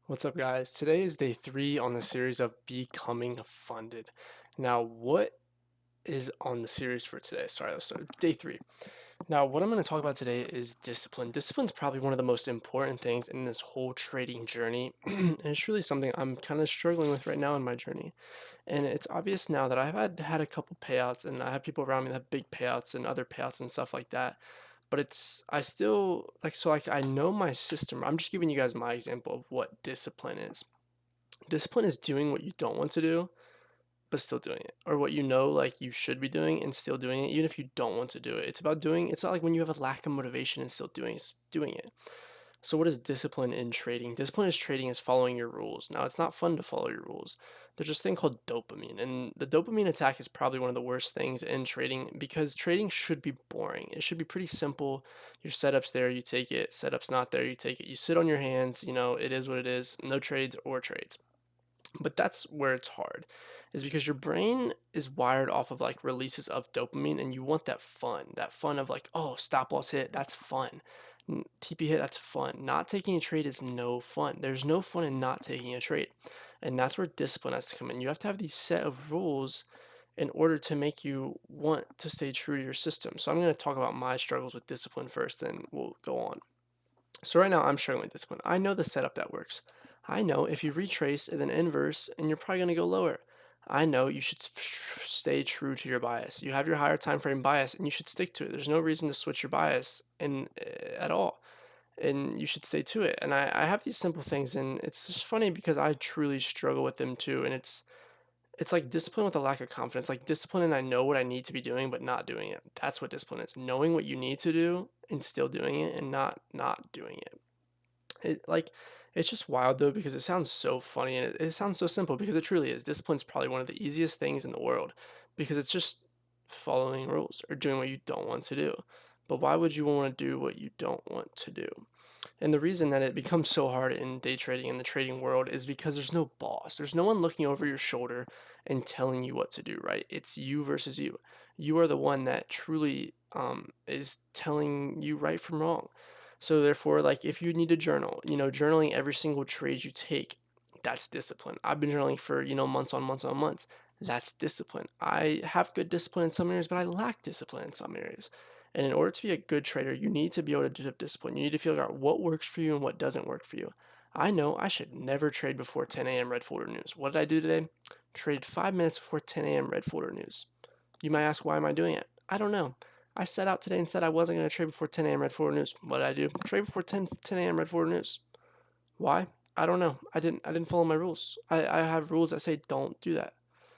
What's up, guys? Today is day 3 on the series of Becoming Funded. Now, what is on the series for today? Sorry, let's start. Day 3. Now, what I'm going to talk about today is discipline. Discipline is probably one of the most important things in this whole trading journey, and it's really something I'm kind of struggling with right now in my journey. And it's obvious now that I've had a couple payouts, and I have people around me that have big payouts and other payouts and stuff like that. But I still like I know my system. I'm just giving you guys my example of what discipline is. Discipline is doing what you don't want to do, but still doing it, or what you know like you should be doing and still doing it, even if you don't want to do it. It's not like when you have a lack of motivation and still doing it. So what is discipline in trading? Discipline is trading is following your rules. Now it's not fun to follow your rules. There's this thing called dopamine, and the dopamine attack is probably one of the worst things in trading because trading should be boring. It should be pretty simple. Your setup's there, you take it. Setup's not there, you take it. You sit on your hands, it is what it is. No trades or trades. But that's where it's hard, is because your brain is wired off of like releases of dopamine, and you want that fun of like, oh, stop loss hit, that's fun. TP hit, that's fun. Not taking a trade is no fun. There's no fun in not taking a trade. And that's where discipline has to come in. You have to have these set of rules in order to make you want to stay true to your system. So I'm going to talk about my struggles with discipline first, and we'll go on. So right now I'm struggling with discipline. I know the setup that works. I know if you retrace and then inverse, and you're probably going to go lower. I know you should stay true to your bias. You have your higher time frame bias, and you should stick to it. There's no reason to switch your bias at all, and you should stay to it. And I have these simple things, and it's just funny because I truly struggle with them too. And it's like discipline with a lack of confidence. Like discipline, and I know what I need to be doing, but not doing it. That's what discipline is: knowing what you need to do and still doing it, and not doing it. It's just wild though because it sounds so funny, and it sounds so simple because it truly is. Discipline's probably one of the easiest things in the world because it's just following rules or doing what you don't want to do. But why would you want to do what you don't want to do? And the reason that it becomes so hard in day trading in the trading world is because there's no boss. There's no one looking over your shoulder and telling you what to do, right? It's you versus you. You are the one that truly is telling you right from wrong. So therefore, like if you need to journal, journaling every single trade you take, that's discipline. I've been journaling for, months on months on months. That's discipline. I have good discipline in some areas, but I lack discipline in some areas. And in order to be a good trader, you need to be able to develop discipline. You need to figure out what works for you and what doesn't work for you. I know I should never trade before 10 a.m. red folder news. What did I do today? Traded 5 minutes before 10 a.m. red folder news. You might ask, why am I doing it? I don't know. I set out today and said I wasn't going to trade before 10 a.m. red folder news. What did I do? Trade before 10 a.m. red folder news. Why? I don't know. I didn't follow my rules. I have rules that say don't do that.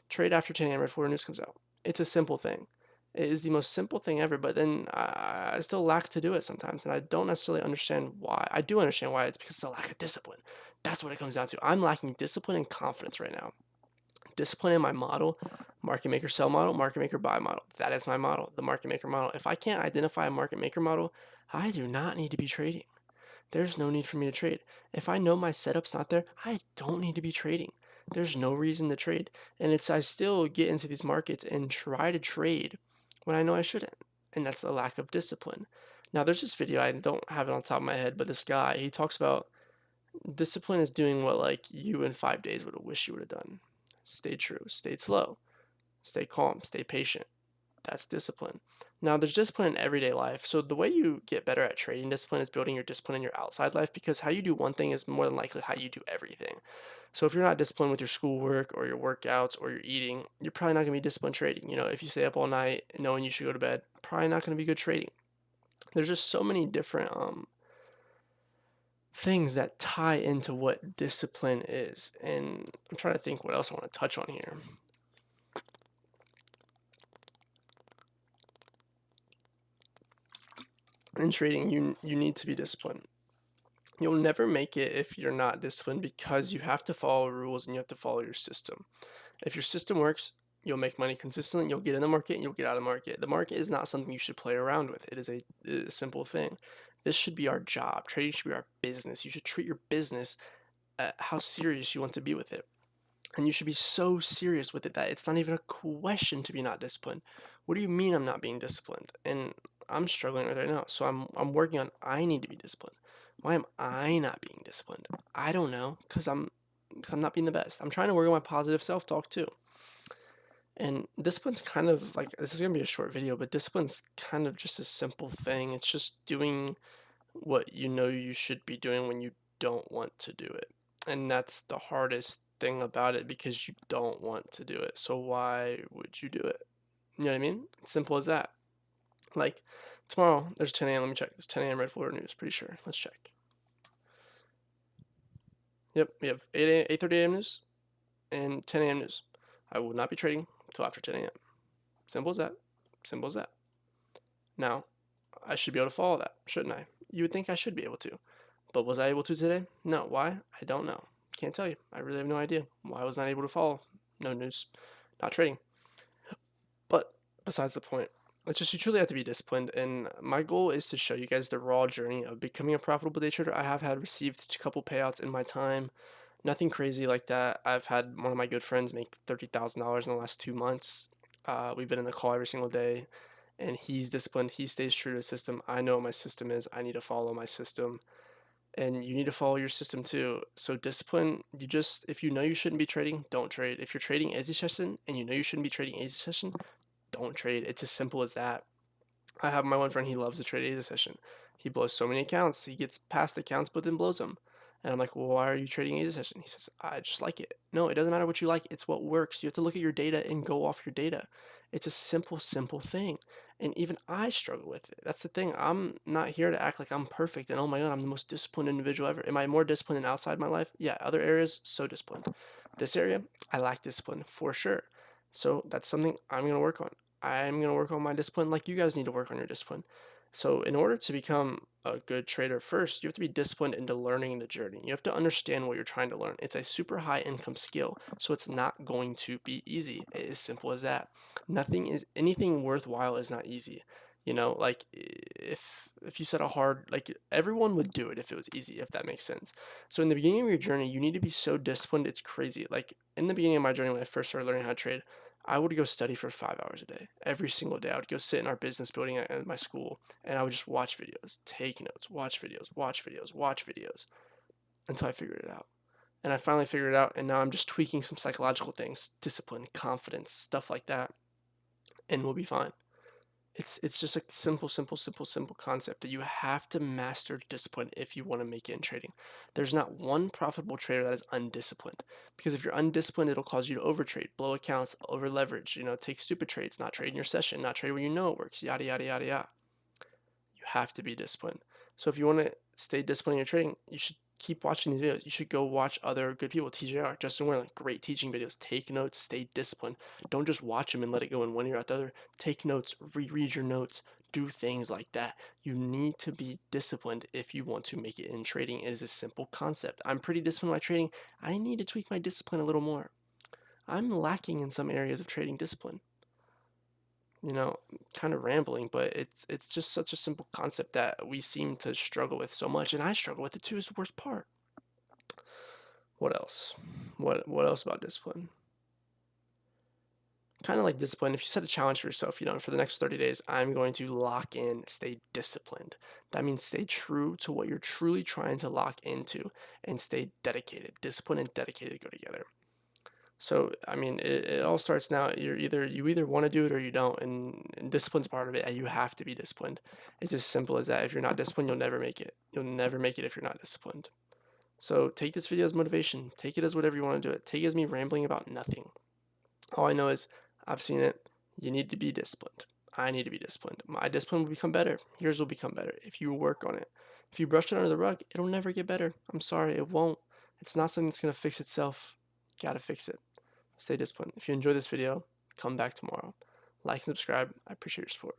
Trade after 10 a.m. right before news comes out. It's a simple thing. It is the most simple thing ever, but then I still lack to do it sometimes, and I don't necessarily understand why. I do understand why. It's because it's a lack of discipline. That's what it comes down to. I'm lacking discipline and confidence right now. Discipline in my model: market maker sell model, market maker buy model. That is my model, the market maker model. If I can't identify a market maker model, I do not need to be trading. There's no need for me to trade. If I know my setup's not there, I don't need to be trading. There's no reason to trade. And I still get into these markets and try to trade when I know I shouldn't. And that's a lack of discipline. Now, there's this video, I don't have it on top of my head, but this guy, he talks about discipline is doing what like you in 5 days would have wished you would have done. Stay true, stay slow, stay calm, stay patient. That's discipline. Now, there's discipline in everyday life. So the way you get better at trading discipline is building your discipline in your outside life, because how you do one thing is more than likely how you do everything. So if you're not disciplined with your schoolwork or your workouts or your eating, you're probably not going to be disciplined trading. If you stay up all night knowing you should go to bed, probably not going to be good trading. There's just so many different things that tie into what discipline is. And I'm trying to think what else I want to touch on here. In trading, you need to be disciplined. You'll never make it if you're not disciplined, because you have to follow rules and you have to follow your system. If your system works, you'll make money consistently, you'll get in the market, and you'll get out of the market. The market is not something you should play around with. It is a simple thing. This should be our job. Trading should be our business. You should treat your business at how serious you want to be with it. And you should be so serious with it that it's not even a question to be not disciplined. What do you mean I'm not being disciplined? And I'm struggling with it right now. So I'm working on, I need to be disciplined. Why am I not being disciplined? I don't know, because I'm not being the best. I'm trying to work on my positive self-talk too. And discipline's kind of like, this is gonna be a short video, but discipline's kind of just a simple thing. It's just doing what you know you should be doing when you don't want to do it. And that's the hardest thing about it, because you don't want to do it. So why would you do it? You know what I mean? It's simple as that. Like tomorrow, there's 10 a.m. Let me check. There's 10 a.m. Red Florida News. Pretty sure. Let's check. Yep, we have 8:30 a.m. news and 10 a.m. news. I will not be trading until after 10 a.m. Simple as that. Simple as that. Now, I should be able to follow that, shouldn't I? You would think I should be able to. But was I able to today? No. Why? I don't know. Can't tell you. I really have no idea why I was not able to follow. No news. Not trading. But besides the point, it's just you truly have to be disciplined. And my goal is to show you guys the raw journey of becoming a profitable day trader. I have had received a couple payouts in my time. Nothing crazy like that. I've had one of my good friends make $30,000 in the last 2 months. We've been in the call every single day, and he's disciplined. He stays true to his system. I know what my system is. I need to follow my system, and you need to follow your system too. So discipline, if you know you shouldn't be trading, don't trade. If you're trading easy session and you know you shouldn't be trading easy session, don't trade. It's as simple as that. I have my one friend, he loves to trade easy session. He blows so many accounts. He gets past accounts, but then blows them. And I'm like, well, why are you trading easy session? He says, I just like it. No, it doesn't matter what you like. It's what works. You have to look at your data and go off your data. It's a simple, simple thing. And even I struggle with it. That's the thing. I'm not here to act like I'm perfect and oh my God, I'm the most disciplined individual ever. Am I more disciplined than outside my life? Yeah, other areas, so disciplined. This area, I lack discipline for sure. So that's something I'm going to work on. I'm going to work on my discipline like you guys need to work on your discipline. So, in order to become a good trader, first, you have to be disciplined into learning the journey. You have to understand what you're trying to learn. It's a super high income skill, so it's not going to be easy. It's as simple as that. Anything worthwhile is not easy. Like if you set a hard, like everyone would do it if it was easy, if that makes sense. So in the beginning of your journey, you need to be so disciplined, it's crazy. Like in the beginning of my journey when I first started learning how to trade, I would go study for 5 hours a day. Every single day, I would go sit in our business building at my school, and I would just watch videos, take notes, watch videos, watch videos, watch videos, until I figured it out. And I finally figured it out, and now I'm just tweaking some psychological things, discipline, confidence, stuff like that, and we'll be fine. It's just a simple concept that you have to master discipline if you want to make it in trading. There's not one profitable trader that is undisciplined, because if you're undisciplined, it'll cause you to overtrade, blow accounts, over leverage, take stupid trades, not trade in your session, not trade when you know it works, yada yada yada yada. You have to be disciplined. So if you want to stay disciplined in your trading, you should keep watching these videos. You should go watch other good people. TJR, Justin Warren, like great teaching videos. Take notes, stay disciplined. Don't just watch them and let it go in one ear out the other. Take notes, reread your notes, do things like that. You need to be disciplined if you want to make it in trading. It is a simple concept. I'm pretty disciplined in my trading. I need to tweak my discipline a little more. I'm lacking in some areas of trading discipline. Kind of rambling, but it's just such a simple concept that we seem to struggle with so much, and I struggle with it too. Is the worst part. What else? What else about discipline? Kind of like discipline. If you set a challenge for yourself, for the next 30 days, I'm going to lock in, stay disciplined. That means stay true to what you're truly trying to lock into, and stay dedicated. Discipline and dedicated go together. So I mean, it all starts now. You either want to do it or you don't, and discipline's part of it. And you have to be disciplined. It's as simple as that. If you're not disciplined, you'll never make it. You'll never make it if you're not disciplined. So take this video as motivation. Take it as whatever you want to do it. Take it as me rambling about nothing. All I know is I've seen it. You need to be disciplined. I need to be disciplined. My discipline will become better. Yours will become better if you work on it. If you brush it under the rug, it'll never get better. I'm sorry, it won't. It's not something that's gonna fix itself. Gotta fix it. Stay disciplined. If you enjoyed this video, come back tomorrow. Like and subscribe. I appreciate your support.